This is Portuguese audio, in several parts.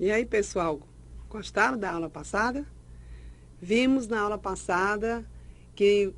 E aí, pessoal, gostaram da aula passada? Vimos na aula passada que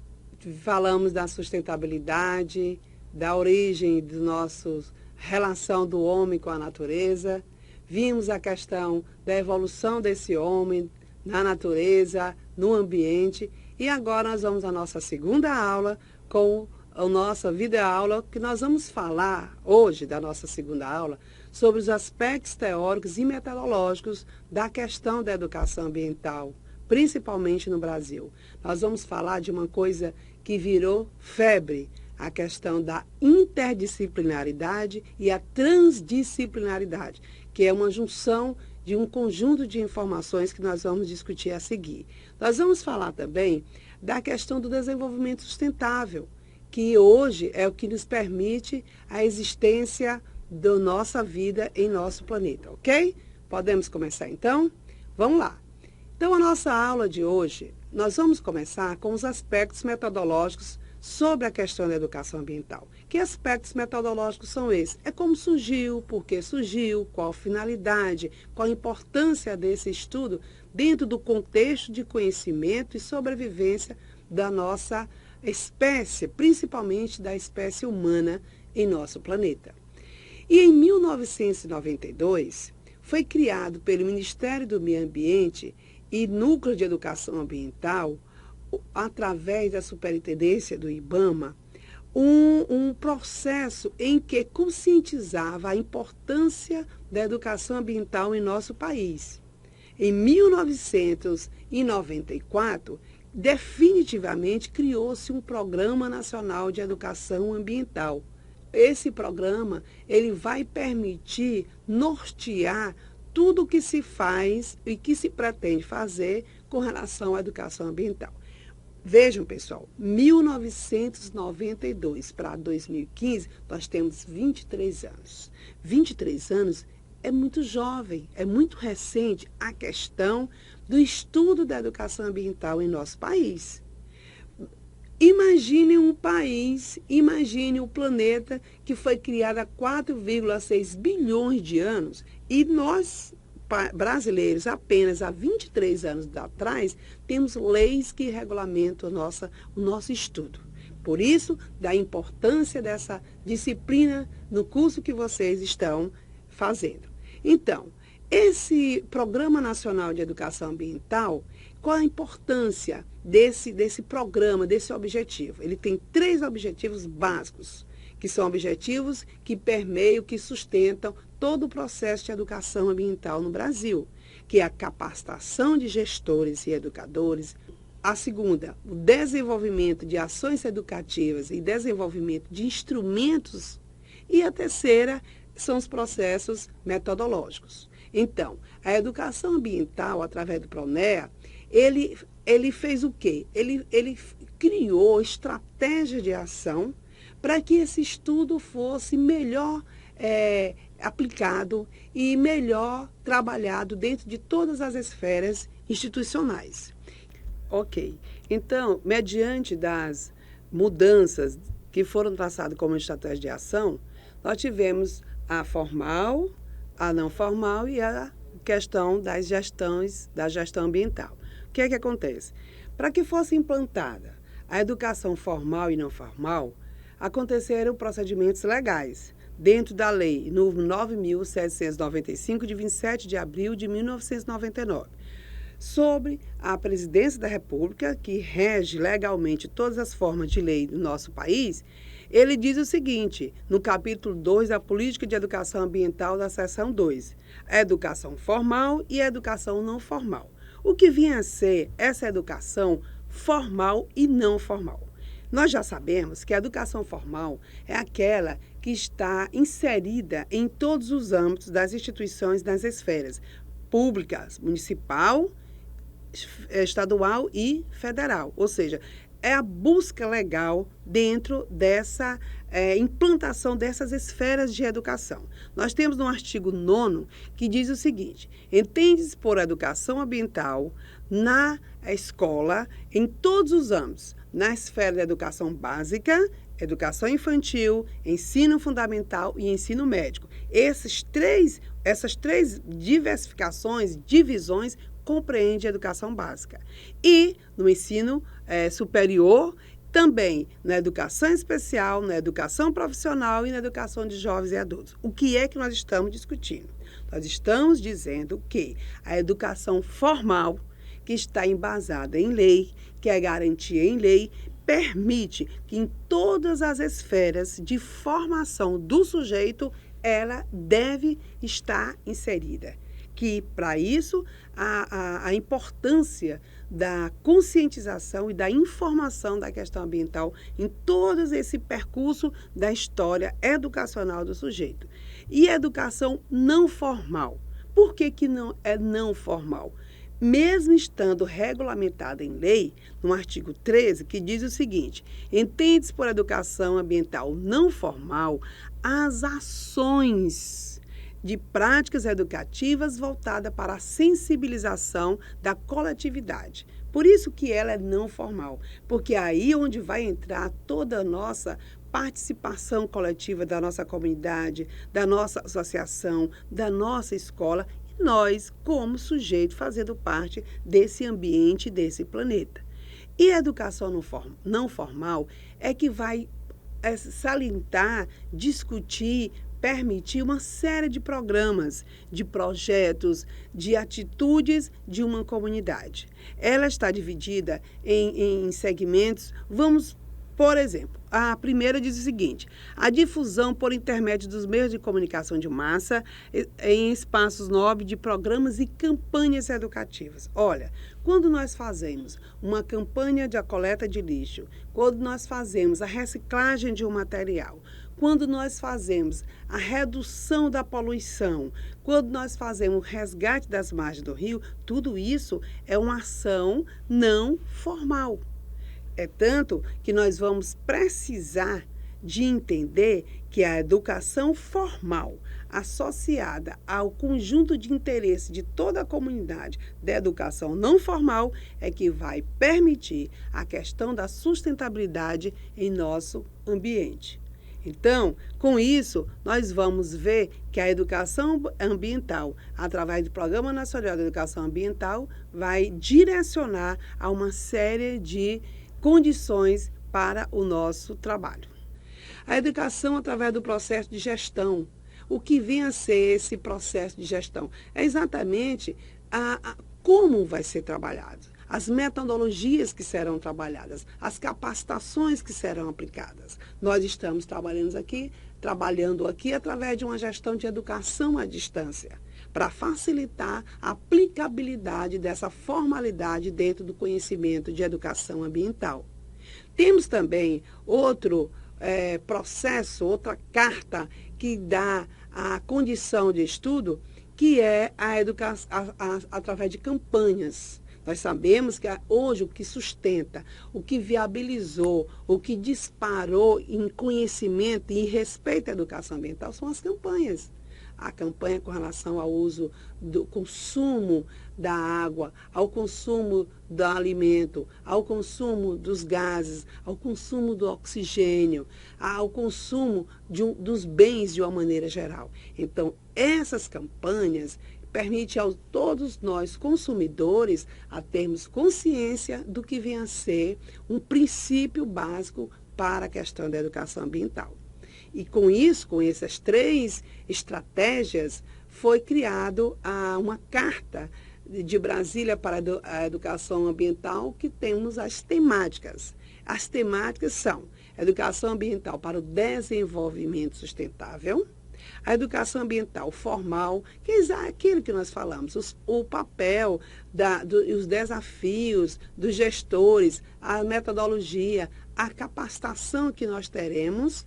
falamos da sustentabilidade, da origem da nossa relação do homem com a natureza. Vimos a questão da evolução desse homem na natureza, no ambiente. E agora nós vamos à nossa segunda aula com a nossa videoaula, que nós vamos falar hoje, da nossa segunda aula, sobre os aspectos teóricos e metodológicos da questão da educação ambiental, principalmente no Brasil. Nós vamos falar de uma coisa que virou febre, a questão da interdisciplinaridade e a transdisciplinaridade, que é uma junção de um conjunto de informações que nós vamos discutir a seguir. Nós vamos falar também da questão do desenvolvimento sustentável, que hoje é o que nos permite a existência da nossa vida em nosso planeta, ok? Podemos começar então? Vamos lá. Então, a nossa aula de hoje, nós vamos começar com os aspectos metodológicos sobre a questão da educação ambiental. Que aspectos metodológicos são esses? É como surgiu, por que surgiu, qual a finalidade, qual a importância desse estudo dentro do contexto de conhecimento e sobrevivência da nossa espécie, principalmente da espécie humana em nosso planeta. E em 1992, foi criado pelo Ministério do Meio Ambiente e Núcleo de Educação Ambiental, através da superintendência do IBAMA, um processo em que conscientizava a importância da educação ambiental em nosso país. Em 1994, definitivamente criou-se um Programa Nacional de Educação Ambiental. Esse programa, ele vai permitir nortear tudo o que se faz e que se pretende fazer com relação à educação ambiental. Vejam, pessoal, 1992 para 2015, nós temos 23 anos. 23 anos é muito jovem, é muito recente a questão do estudo da educação ambiental em nosso país. Imagine um país, imagine um planeta que foi criado há 4,6 bilhões de anos e nós, brasileiros, apenas há 23 anos atrás, temos leis que regulamentam o nosso estudo. Por isso, da importância dessa disciplina no curso que vocês estão fazendo. Então, esse Programa Nacional de Educação Ambiental, qual a importância desse programa, desse objetivo? Ele tem 3 objetivos básicos, que são objetivos que permeiam, que sustentam todo o processo de educação ambiental no Brasil, que é a capacitação de gestores e educadores. A segunda, o desenvolvimento de ações educativas e desenvolvimento de instrumentos. E a terceira são os processos metodológicos. Então, a educação ambiental, através do PRONEA, ele fez o quê? Ele criou estratégias de ação para que esse estudo fosse melhor aplicado e melhor trabalhado dentro de todas as esferas institucionais. Ok. Então, mediante das mudanças que foram traçadas como estratégia de ação, nós tivemos a formal, a não formal e a questão da gestão ambiental. O que é que acontece? Para que fosse implantada a educação formal e não formal, aconteceram procedimentos legais, dentro da Lei 9.795, de 27 de abril de 1999, sobre a Presidência da República, que rege legalmente todas as formas de lei do nosso país. Ele diz o seguinte, no capítulo 2 da Política de Educação Ambiental, da seção 2, a educação formal e a educação não formal. O que vinha a ser essa educação formal e não formal? Nós já sabemos que a educação formal é aquela que está inserida em todos os âmbitos das instituições das esferas públicas, municipal, estadual e federal, ou seja, é a busca legal dentro dessa implantação dessas esferas de educação. Nós temos no artigo 9º que diz o seguinte: entende-se por educação ambiental na escola, em todos os âmbitos, na esfera da educação básica, educação infantil, ensino fundamental e ensino médio. Esses três essas três diversificações, divisões, compreende a educação básica. E no ensino superior, também na educação especial, na educação profissional e na educação de jovens e adultos. O que é que nós estamos discutindo? Nós estamos dizendo que a educação formal, que está embasada em lei, que é garantia em lei, permite que em todas as esferas de formação do sujeito, ela deve estar inserida. Que, para isso, a importância da conscientização e da informação da questão ambiental em todo esse percurso da história educacional do sujeito. E a educação não formal. Por que não é não formal? Mesmo estando regulamentada em lei, no artigo 13, que diz o seguinte: entende-se por educação ambiental não formal as ações de práticas educativas voltadas para a sensibilização da coletividade. Por isso que ela é não formal, porque aí é onde vai entrar toda a nossa participação coletiva da nossa comunidade, da nossa associação, da nossa escola, e nós, como sujeito, fazendo parte desse ambiente, desse planeta. E a educação não formal é que vai salientar, discutir, permitir uma série de programas, de projetos, de atitudes de uma comunidade. Ela está dividida em segmentos. Vamos, por exemplo, a primeira diz o seguinte: a difusão por intermédio dos meios de comunicação de massa em espaços nobres de programas e campanhas educativas. Olha, quando nós fazemos uma campanha de coleta de lixo, quando nós fazemos a reciclagem de um material, quando nós fazemos a redução da poluição, quando nós fazemos o resgate das margens do rio, tudo isso é uma ação não formal. É tanto que nós vamos precisar de entender que a educação formal, associada ao conjunto de interesse de toda a comunidade da educação não formal, é que vai permitir a questão da sustentabilidade em nosso ambiente. Então, com isso, nós vamos ver que a educação ambiental, através do Programa Nacional de Educação Ambiental, vai direcionar a uma série de condições para o nosso trabalho. A educação através do processo de gestão. O que vem a ser esse processo de gestão? É exatamente como vai ser trabalhado, as metodologias que serão trabalhadas, as capacitações que serão aplicadas. Nós estamos trabalhando aqui através de uma gestão de educação à distância, para facilitar a aplicabilidade dessa formalidade dentro do conhecimento de educação ambiental. Temos também outro processo, outra carta que dá a condição de estudo, que é a educação através de campanhas. Nós sabemos que hoje o que sustenta, o que viabilizou, o que disparou em conhecimento e em respeito à educação ambiental são as campanhas. A campanha com relação ao uso do consumo da água, ao consumo do alimento, ao consumo dos gases, ao consumo do oxigênio, ao consumo dos bens de uma maneira geral. Então, essas campanhas permitem a todos nós, consumidores, a termos consciência do que vem a ser um princípio básico para a questão da educação ambiental. E com isso, com essas três estratégias, foi criado uma carta de Brasília para a educação ambiental, que temos as temáticas. As temáticas são educação ambiental para o desenvolvimento sustentável, a educação ambiental formal, que é aquilo que nós falamos, o papel e os desafios dos gestores, a metodologia, a capacitação que nós teremos,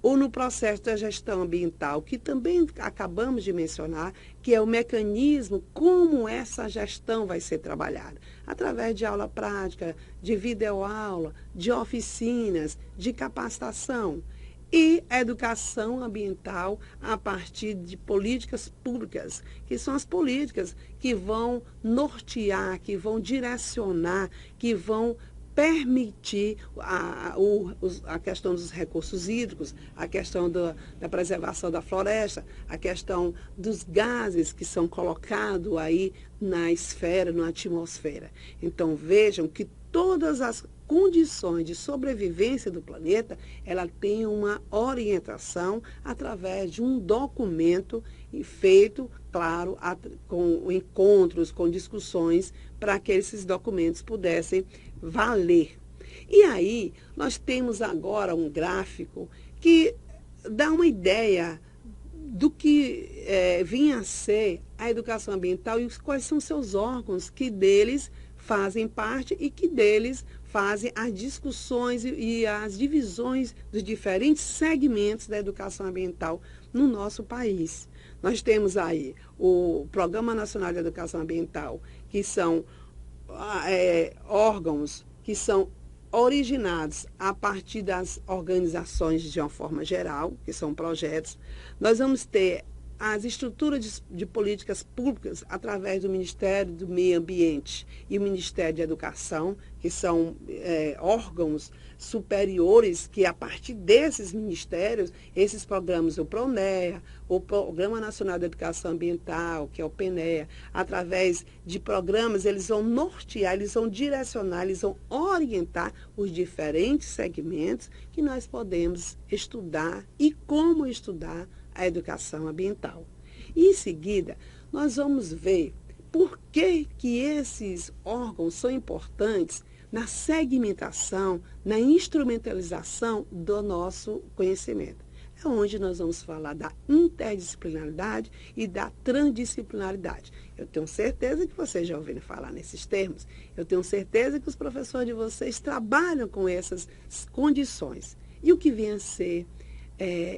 ou no processo da gestão ambiental, que também acabamos de mencionar, que é o mecanismo como essa gestão vai ser trabalhada, através de aula prática, de videoaula, de oficinas, de capacitação. E a educação ambiental a partir de políticas públicas, que são as políticas que vão nortear, que vão direcionar, que vão permitir a questão dos recursos hídricos, a questão da preservação da floresta, a questão dos gases que são colocados aí na esfera, na atmosfera. Então, vejam que todas as condições de sobrevivência do planeta, ela tem uma orientação através de um documento feito, claro, com encontros, com discussões, para que esses documentos pudessem valer. E aí, nós temos agora um gráfico que dá uma ideia do que vinha a ser a educação ambiental e quais são seus órgãos que deles fazem parte e que deles fazem as discussões e as divisões dos diferentes segmentos da educação ambiental no nosso país. Nós temos aí o Programa Nacional de Educação Ambiental, que são órgãos que são originados a partir das organizações de uma forma geral, que são projetos. Nós vamos ter as estruturas de políticas públicas através do Ministério do Meio Ambiente e o Ministério de Educação, que são órgãos superiores que, a partir desses ministérios, esses programas, o PRONEA, o Programa Nacional de Educação Ambiental, que é o PNEA, através de programas, eles vão nortear, eles vão direcionar, eles vão orientar os diferentes segmentos que nós podemos estudar e como estudar a educação ambiental. E, em seguida, nós vamos ver por que esses órgãos são importantes na segmentação, na instrumentalização do nosso conhecimento. É onde nós vamos falar da interdisciplinaridade e da transdisciplinaridade. Eu tenho certeza que vocês já ouviram falar nesses termos. Eu tenho certeza que os professores de vocês trabalham com essas condições. E o que vem a ser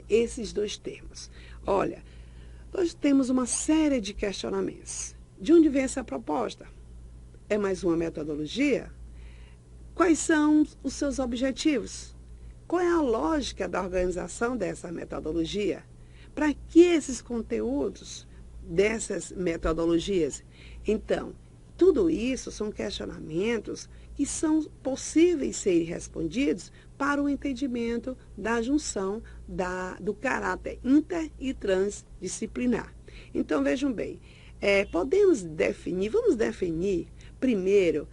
esses dois termos? Olha, nós temos uma série de questionamentos. De onde vem essa proposta? É mais uma metodologia? Quais são os seus objetivos? Qual é a lógica da organização dessa metodologia? Para que esses conteúdos dessas metodologias? Então, tudo isso são questionamentos que são possíveis serem respondidos para o entendimento da junção do caráter inter e transdisciplinar. Então, vejam bem, vamos definir primeiro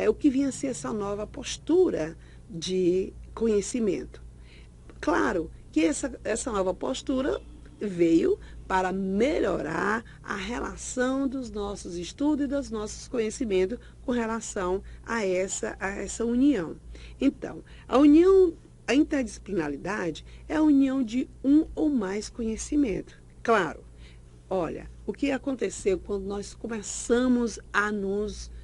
o que vinha a ser essa nova postura de conhecimento. Claro que essa nova postura veio para melhorar a relação dos nossos estudos e dos nossos conhecimentos com relação a essa união. Então, a interdisciplinaridade é a união de um ou mais conhecimento. Claro, olha, o que aconteceu quando nós começamos a nos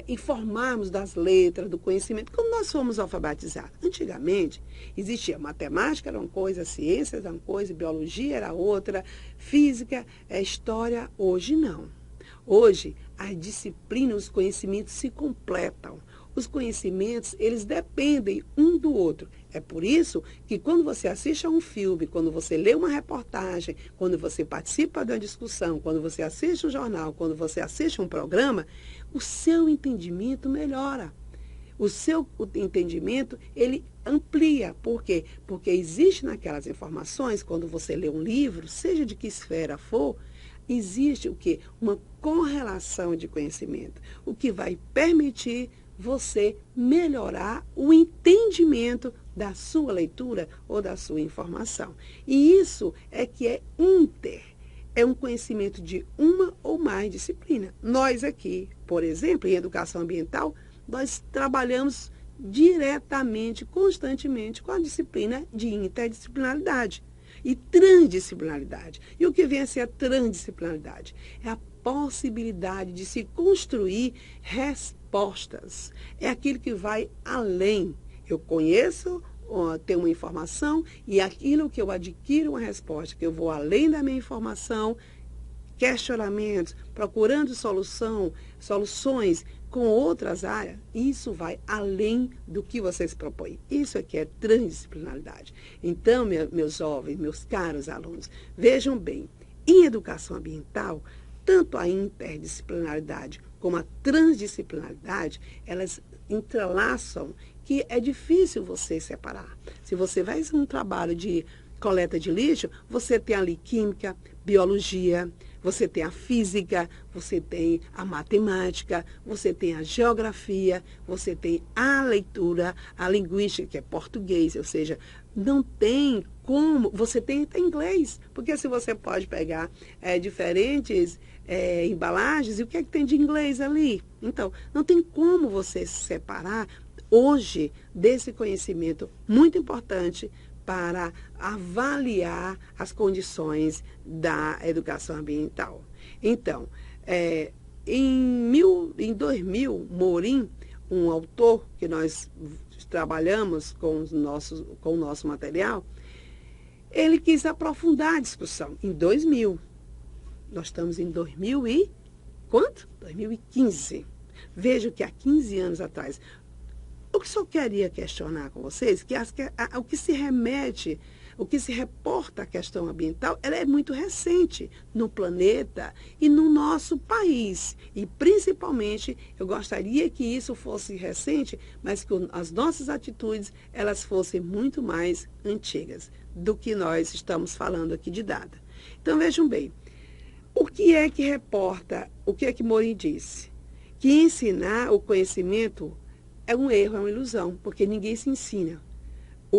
informarmos das letras, do conhecimento, quando nós fomos alfabetizados. Antigamente, existia matemática, era uma coisa, ciências era uma coisa, biologia era outra, física, história. Hoje não. Hoje, as disciplinas, os conhecimentos se completam. Os conhecimentos, eles dependem um do outro. É por isso que quando você assiste a um filme, quando você lê uma reportagem, quando você participa de uma discussão, quando você assiste um jornal, quando você assiste um programa, o seu entendimento melhora. O seu entendimento, ele amplia. Por quê? Porque existe naquelas informações, quando você lê um livro, seja de que esfera for, existe o quê? Uma correlação de conhecimento, o que vai permitir você melhorar o entendimento da sua leitura ou da sua informação. E isso é que é inter, é um conhecimento de uma ou mais disciplina. Nós aqui, por exemplo, em educação ambiental, nós trabalhamos diretamente, constantemente com a disciplina de interdisciplinaridade e transdisciplinaridade. E o que vem a ser a transdisciplinaridade? É a possibilidade de se construir respostas. É aquilo que vai além. Eu conheço, tenho uma informação e aquilo que eu adquiro uma resposta, que eu vou além da minha informação, questionamentos, procurando soluções com outras áreas, isso vai além do que vocês propõem. Isso aqui é transdisciplinaridade. Então, meus jovens, meus caros alunos, vejam bem, em educação ambiental, tanto a interdisciplinaridade como a transdisciplinaridade, elas entrelaçam, que é difícil você separar. Se você vai fazer um trabalho de coleta de lixo, você tem ali química, biologia, você tem a física, você tem a matemática, você tem a geografia, você tem a leitura, a linguística, que é português, ou seja, não tem como, você tem até inglês, porque se você pode pegar diferentes embalagens, e o que é que tem de inglês ali? Então, não tem como você se separar hoje desse conhecimento muito importante para avaliar as condições da educação ambiental. Então, em 2000, Morim, um autor que nós trabalhamos com o nosso material, ele quis aprofundar a discussão. Em 2000, nós estamos em 2000 e quanto? 2015. Vejo que há 15 anos atrás. O que só queria questionar com vocês, o que se remete, o que se reporta à questão ambiental, ela é muito recente no planeta e no nosso país. E, principalmente, eu gostaria que isso fosse recente, mas que as nossas atitudes, elas fossem muito mais antigas do que nós estamos falando aqui de dada. Então, vejam bem, o que é que reporta, o que é que Morim disse? Que ensinar o conhecimento é um erro, é uma ilusão, porque ninguém se ensina.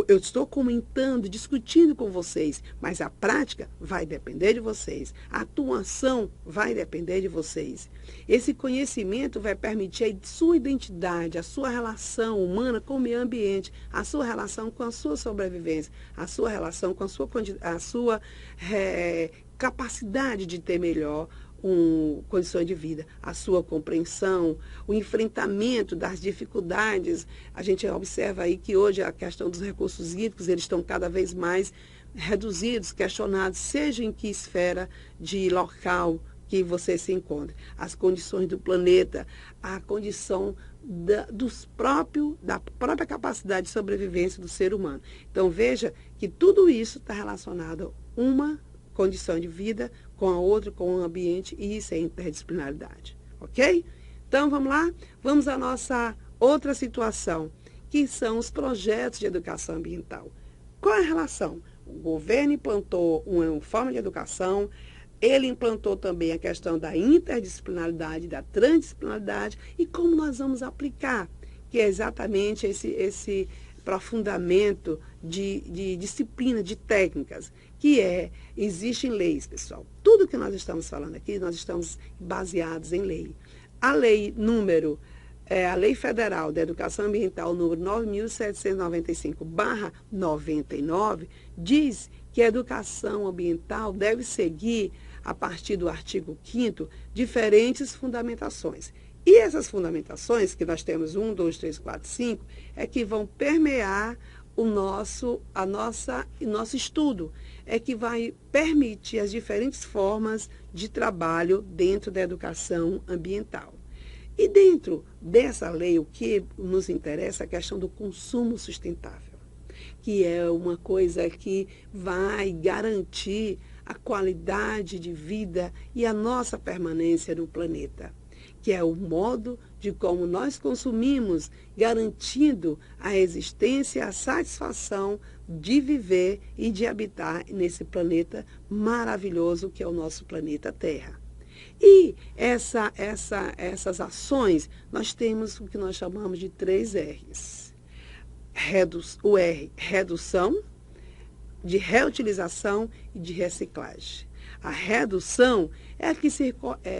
Eu estou comentando, discutindo com vocês, mas a prática vai depender de vocês. A atuação vai depender de vocês. Esse conhecimento vai permitir a sua identidade, a sua relação humana com o meio ambiente, a sua relação com a sua sobrevivência, a sua relação com a sua capacidade de ter melhor condições de vida, a sua compreensão, o enfrentamento das dificuldades. A gente observa aí que hoje a questão dos recursos hídricos, eles estão cada vez mais reduzidos, questionados, seja em que esfera de local que você se encontre. As condições do planeta, a condição da própria capacidade de sobrevivência do ser humano. Então, veja que tudo isso está relacionado a uma condição de vida com a outra, com o ambiente, e isso é interdisciplinaridade, ok? Então, vamos lá? Vamos à nossa outra situação, que são os projetos de educação ambiental. Qual é a relação? O governo implantou uma forma de educação, ele implantou também a questão da interdisciplinaridade, da transdisciplinaridade, e como nós vamos aplicar, que é exatamente esse aprofundamento de disciplina, de técnicas, existem leis, pessoal. Tudo que nós estamos falando aqui, nós estamos baseados em lei. A lei a Lei Federal da Educação Ambiental, número 9.795/99, diz que a educação ambiental deve seguir, a partir do artigo 5º, diferentes fundamentações. E essas fundamentações, que nós temos 1, 2, 3, 4, 5, é que vão permear o nosso estudo, é que vai permitir as diferentes formas de trabalho dentro da educação ambiental. E dentro dessa lei, o que nos interessa é a questão do consumo sustentável, que é uma coisa que vai garantir a qualidade de vida e a nossa permanência no planeta, que é o modo de como nós consumimos, garantindo a existência e a satisfação de viver e de habitar nesse planeta maravilhoso que é o nosso planeta Terra. E essas ações, nós temos o que nós chamamos de 3 R's. O R, redução, de reutilização e de reciclagem. A redução é a que se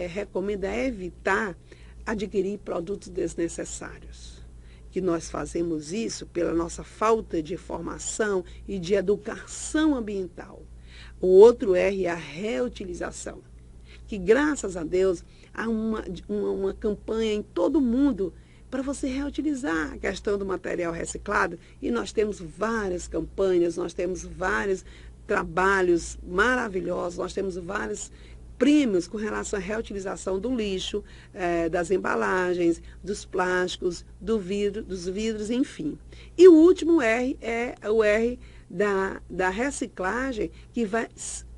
recomenda evitar adquirir produtos desnecessários. Que nós fazemos isso pela nossa falta de formação e de educação ambiental. O outro R é a reutilização, que graças a Deus há uma campanha em todo o mundo para você reutilizar a questão do material reciclado, e nós temos várias campanhas, nós temos vários trabalhos maravilhosos, nós temos vários prêmios com relação à reutilização do lixo, das embalagens, dos plásticos, dos vidros, enfim. E o último R é o R da reciclagem, que vai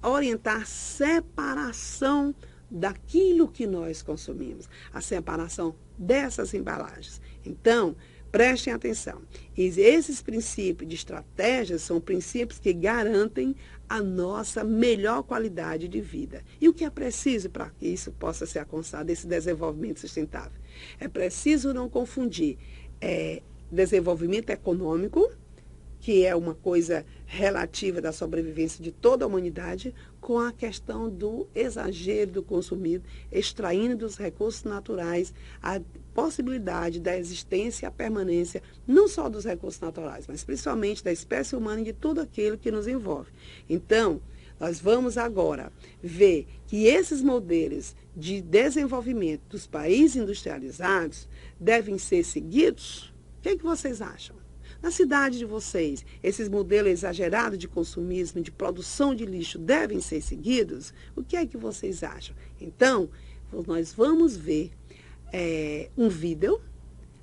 orientar a separação daquilo que nós consumimos, a separação dessas embalagens. Então, prestem atenção. Esses princípios de estratégias são princípios que garantem a nossa melhor qualidade de vida. E o que é preciso para que isso possa ser alcançado, esse desenvolvimento sustentável? É preciso não confundir desenvolvimento econômico, que é uma coisa relativa da sobrevivência de toda a humanidade, com a questão do exagero do consumo, extraindo dos recursos naturais a possibilidade da existência e a permanência, não só dos recursos naturais, mas principalmente da espécie humana e de tudo aquilo que nos envolve. Então, nós vamos agora ver que esses modelos de desenvolvimento dos países industrializados devem ser seguidos. O que vocês acham? Na cidade de vocês, esses modelos exagerados de consumismo, de produção de lixo, devem ser seguidos? O que é que vocês acham? Então, nós vamos ver um vídeo,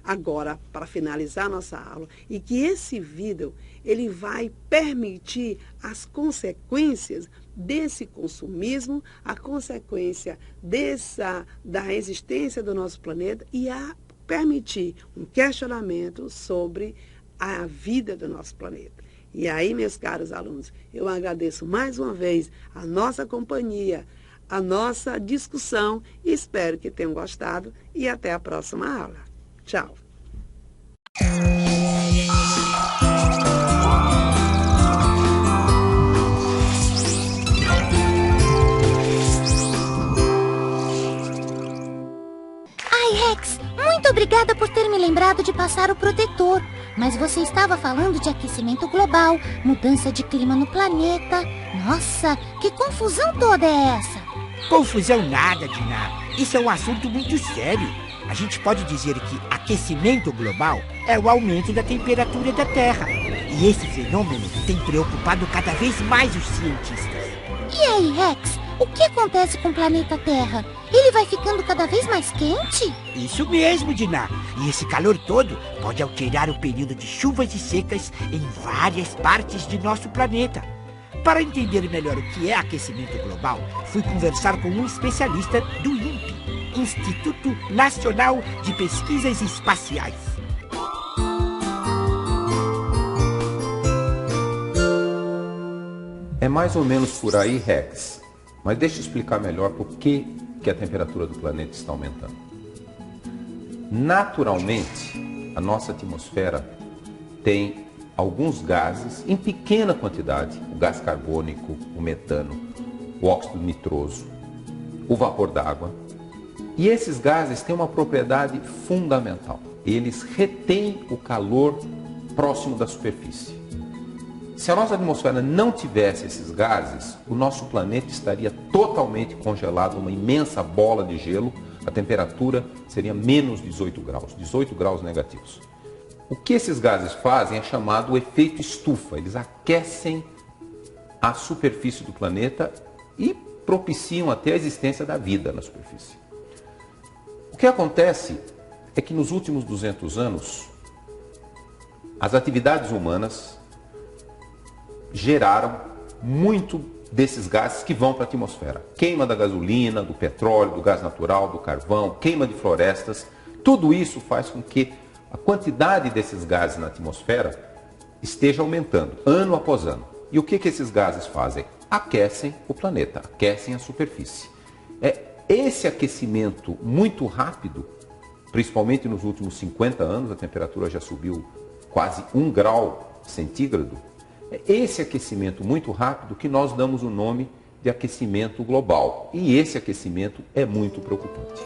agora, para finalizar nossa aula, e que esse vídeo, ele vai permitir as consequências desse consumismo, a consequência da existência do nosso planeta e a permitir um questionamento sobre a vida do nosso planeta. E aí, meus caros alunos, eu agradeço mais uma vez a nossa companhia, a nossa discussão, e espero que tenham gostado e até a próxima aula. Tchau! Ai, Rex, muito obrigada por ter me lembrado de passar o protetor. Mas você estava falando de aquecimento global, mudança de clima no planeta. Nossa, que confusão toda é essa? Confusão nada, Dinah. Isso é um assunto muito sério. A gente pode dizer que aquecimento global é o aumento da temperatura da Terra. E esse fenômeno tem preocupado cada vez mais os cientistas. E aí, Rex, o que acontece com o planeta Terra? Ele vai ficando cada vez mais quente? Isso mesmo, Dinah. E esse calor todo pode alterar o período de chuvas e secas em várias partes de nosso planeta. Para entender melhor o que é aquecimento global, fui conversar com um especialista do INPE, Instituto Nacional de Pesquisas Espaciais. É mais ou menos por aí, Rex. Mas deixa eu explicar melhor por que a temperatura do planeta está aumentando. Naturalmente, a nossa atmosfera tem alguns gases em pequena quantidade, o gás carbônico, o metano, o óxido nitroso, o vapor d'água. E esses gases têm uma propriedade fundamental. Eles retêm o calor próximo da superfície. Se a nossa atmosfera não tivesse esses gases, o nosso planeta estaria totalmente congelado, uma imensa bola de gelo. A temperatura seria menos 18 graus negativos. O que esses gases fazem é chamado o efeito estufa. Eles aquecem a superfície do planeta e propiciam até a existência da vida na superfície. O que acontece é que nos últimos 200 anos, as atividades humanas geraram muito desses gases que vão para a atmosfera. Queima da gasolina, do petróleo, do gás natural, do carvão, queima de florestas. Tudo isso faz com que a quantidade desses gases na atmosfera esteja aumentando, ano após ano. E o que esses gases fazem? Aquecem o planeta, aquecem a superfície. Esse aquecimento muito rápido, principalmente nos últimos 50 anos, a temperatura já subiu quase 1 grau centígrado. É esse aquecimento muito rápido que nós damos o nome de aquecimento global. E esse aquecimento é muito preocupante.